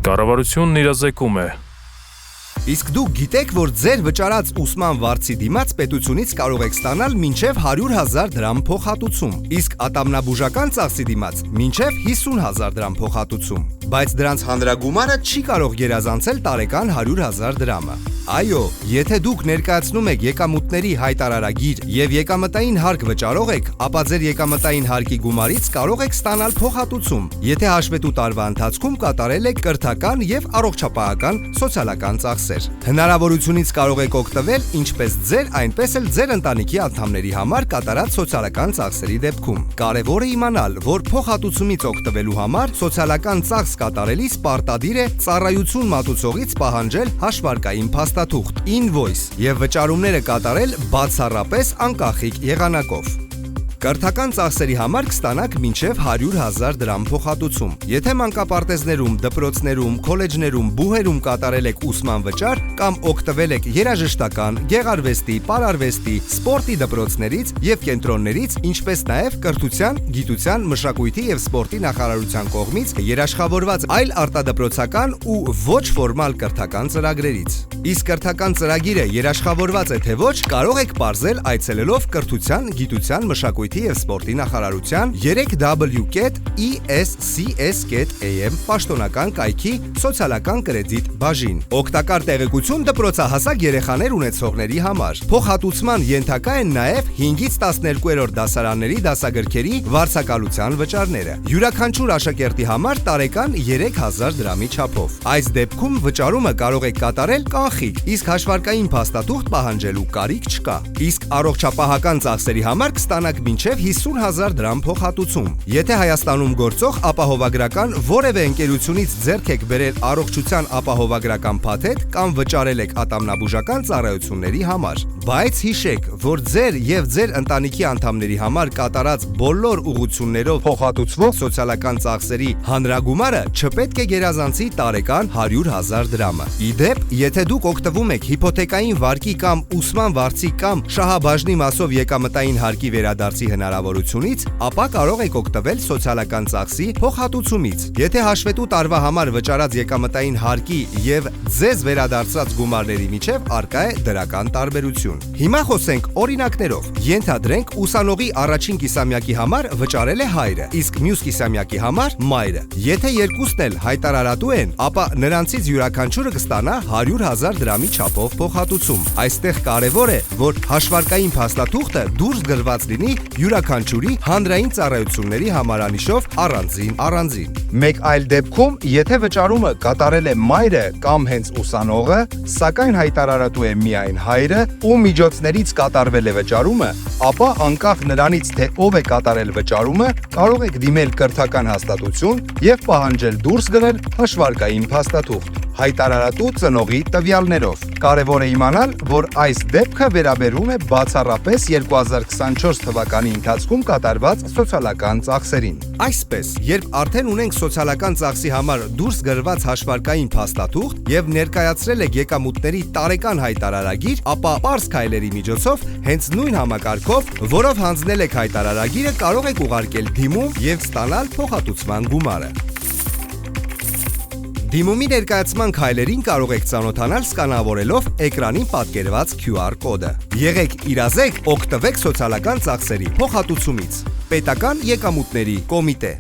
Կառավարությունն իրազեկում է։ Իսկ դուք գիտեք, որ ձեր վճարած ուսման վարձի դիմաց պետությունից կարող եք ստանալ մինչև 100,000 դրամ փոխհատուցում, իսկ ատամնաբուժական ծախսի դիմաց մինչև 50,000 դրամ փոխհատուցում, բայց դրանց հանրագումարը չի կարող գերազանցել տարեկան 100,000 դրամը։ Այո, եթե դուք ներկայացնում եք եկամուտների հայտարարագիր եւ եկամտային հարկ վճարող եք, ապա ձեր եկամտային հարկի գումարից կարող եք ստանալ փոխհատուցում, եթե հաշվետու տարվա ընթացքում կատարել եք կրթական եւ առողջապահական սոցիալական ծախսեր։ Հնարավորությունից կարող եք օգտվել ինչպես ձեր, այնպես էլ ձեր ընտանիքի անդամների համար կատարած սոցիալական ծախսերի դեպքում։ Կարևոր է իմանալ, որ փոխհատուցումից օգտվելու համար սոցիալական ծախս կատարելիս պարտադիր է ծառայություն մատուցողից պահանջել հաշվարկային փաստաթուղթ (invoice) եւ վճարումները կատարել բացառապես անկախիկ եղանակով։ Կրթական ծախսերի համար կստանաք մինչև 100,000 դրամ փոխհատուցում։ Եթե մանկապարտեզներում, դպրոցներում, քոլեջներում, բուհերում կատարել եք ուսման վճար կամ օգտվել եք երաժշտական, գեղարվեստի, պարարվեստի, սպորտի դպրոցներից եւ կենտրոններից, ինչպես նաեւ կրթության, գիտության, մշակույթի եւ սպորտի նախարարության կողմից երաշխավորված այլ արտադպրոցական ու ոչ ֆորմալ կրթական ծրագրերից։ Իսկ կրթական ծրագիրը երաշխավորված է թե ոչ, կարող եք պարզել այցելելով կրթության, գիտության, մշակույթի եւ սպորտի նախարարության 3w.escs.am պաշտոնական կայքի սոցիալական կրեդիտ բաժին։ Օգտակար տեղեկություն դպրոցահասակ երեխաներ ունեցողների համար։ Փոխհատուցման ենթակա են նաեւ 5-ից 12-րդ դասարանների դասագրքերի վարձակալության վճարները։ Յուրաքանչյուր աշակերտի համար տարեկան 3,000 դրամի չափով։ Այս դեպքում վճարումը կարող եք կատարել կանխիկ, իսկ հաշվարկային փաստաթուղթ պահանջելու կարիք չկա։ Իսկ առողջապահական ծախսերի համար կստանաք մինչև 50,000 դրամ փոխհատուցում։ Եթե Հայաստանում գործող ապահովագրական որևէ ընկերությունից ձեռք եք բերել առողջության ապահովագրական փաթեթ կամ վճարել եք ատամնաբուժական ծառայությունների համար։ Բայց հիշեք, որ ձեր եւ ձեր ընտանիքի անդամների համար կատարած բոլոր ուղղություններով փոխհատուցվող սոցիալական ծախսերի հանրագումարը չպետք է գերազանցի տարեկան 100,000 դրամը։ Ի դեպ, եթե դուք օգտվում եք հիփոթեկային վարկի կամ ուսման վարձի կամ շահաբաժնի մասով եկամտային հարկի վերադարձի հնարավորությունից, ապա կարող եք օգտվել սոցիալական ծախսի փոխհատուցումից։ Եթե հաշվետու տարվա համար վճարած եկամտային հարկի եւ ձեզ վերադարձած գումարների միջև առկա է դրական տարբերություն։ Հիմա խոսենք օրինակներով։ Ենթադրենք ուսանողի առաջին կիսամյակի համար վճարել է հայրը, իսկ մյուս կիսամյակի համար մայրը։ Եթե երկուսն էլ հայտարարատու են, ապա նրանցից յուրաքանչյուրը կստանա 100,000 դրամի չափով փոխհատուցում։ Այստեղ կարևոր է, որ հաշվարկային փաստաթուղթը դուրս գրված լինի յուրաքանչյուրի հանրային ծառայությունների համարանիշով առանձին։ Մեկ այլ դեպքում, եթե վճարումը կատարել է մայրը կամ հենց ուսանողը, սակայն հայտարարատու է միայն հայրը, ու միջոցներից կատարվել է վճարումը, ապա անկախ նրանից, թե ով է կատարել վճարումը, կարող եք դիմել կրթական հաստատություն եւ պահանջել դուրս գրել հաշվարկային փաստաթուղթ հայտարարատու ծնողի տվյալներով։ Կարևոր է իմանալ, որ այս դեպքը վերաբերում է բացառապես 2024 թվականի ընթացքում կատարված սոցիալական ծախսերին։ Այսպես, երբ արդեն ունենք սոցիալական ծախսի համար դուրս գրված հաշվարկային փաստաթուղթ եւ ներկայացրել եք եկամուտների տարեկան հայտարարագիր, ապա պարզ քայլերի միջոցով հենց նույն համակարգով, որով հանձնել եք հայտարարագիրը, կարող եք ուղարկել դիմում եւ ստանալ փոխհատուցման գումարը։ Դիմումի ներկայացման քայլերին կարող եք ծանոթանալ սկանավորելով էկրանին պատկերված QR կոդը։ Եղեք իրազեկ, օգտվեք սոցիալական ծախսերի փոխհատուցումից։ Պետական եկամուտների կոմիտե։